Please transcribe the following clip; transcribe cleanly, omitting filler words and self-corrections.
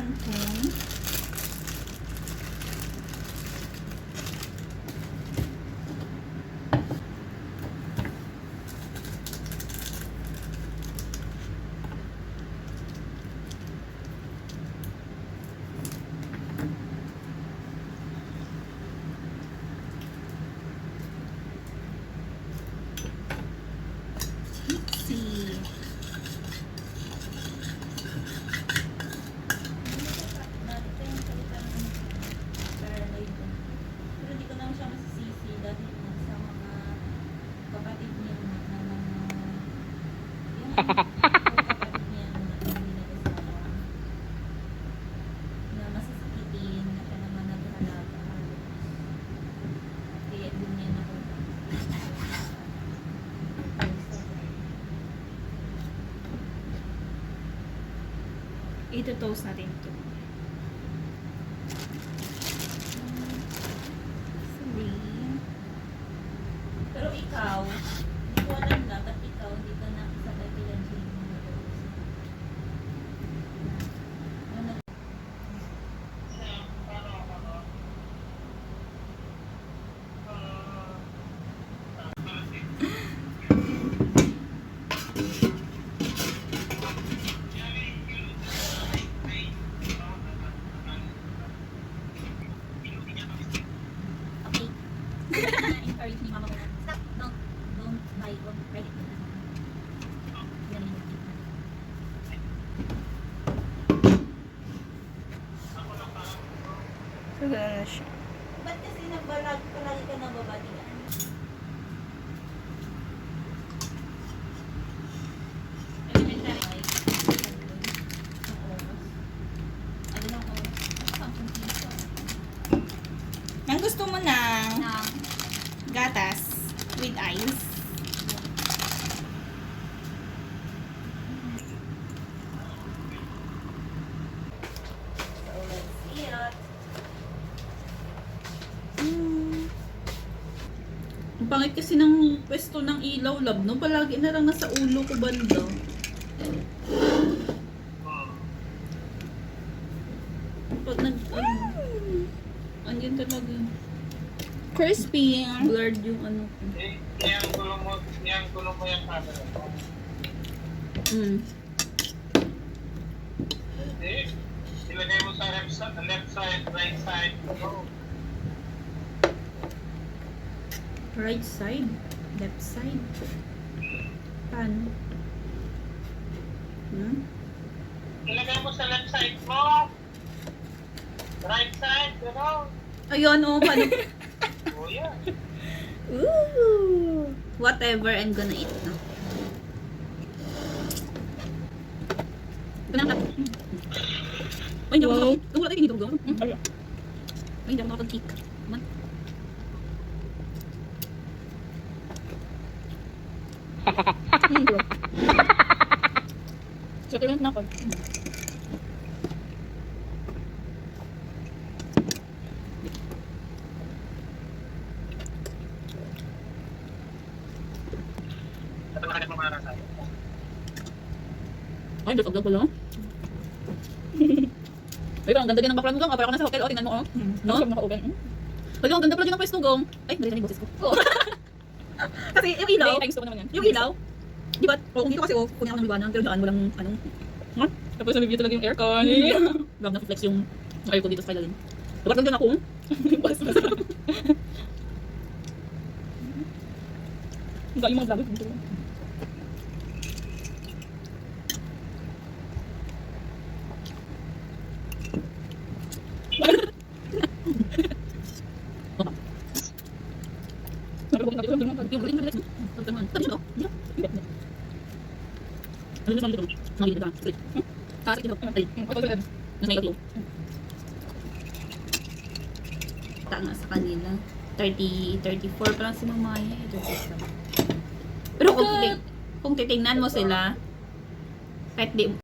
kangkong. Ito-toast natin ito. Pero ikaw, hindi ko alam na, ba't ikaw hindi ka nakasabay kila Jane? Encourage ni mama ko na, stop, don't buy, don't buy it. Ganun yun. So, gano'n na siya. Ba't kasi palagi ka nababalian? Elementary. Ano lang oras? Sampung piso. Ang gusto mo ng Na, gatas with ice. so let's see it. Ang pangit kasi ng pwesto ng ilaw, lab, no? Palagi na lang nasa ulo ko banda. Pag andyan talaga. Crispy. Blurred yung ano ko. Niyang gulo mo yung camera mo. Hindi. Ilagay mo sa left side, right side. No. Right side? Left side? Paano? Ilagay mo sa left side mo. Right side, gano'n. Ayun, oh, paano? Oh, yeah. Ooh! Whatever, I'm gonna eat na. Ito na ang Ay, hindi ako Wow. wala tayo dito. Ay, hindi ako nakapag-cake. Man. Sukulent na ako. Ito na mo mga nasa. Ay, dasag pala. Ay, ang ganda din ng background mo, Gong. Para ako nasa hotel. O, tingnan mo, oh. No? Naka-open. Ay, ang ganda pala din ng pwesto, Gong. Ay, dali na yung boses ko. Kasi yung ilaw, Ay, gusto ko naman yan. yung ilaw, di ba, kung dito kasi, kunin ako ng liwanag, pero daan walang, anong, Tapos nabibigyan talaga yung aircon. grab na flex yung air ko dito sa kailalim. Dapat lang din ako, Bas-bas. Ang galing mga vlogger dito. yung green relax mo. Tabi siya, di ba? Ano yung dito? Nagiging dito. Straight. Kasi dito, ay, mas may katlo. Tanga sa kanila. 34 pa lang si Mamaya. Pero kung titingnan mo sila, kahit di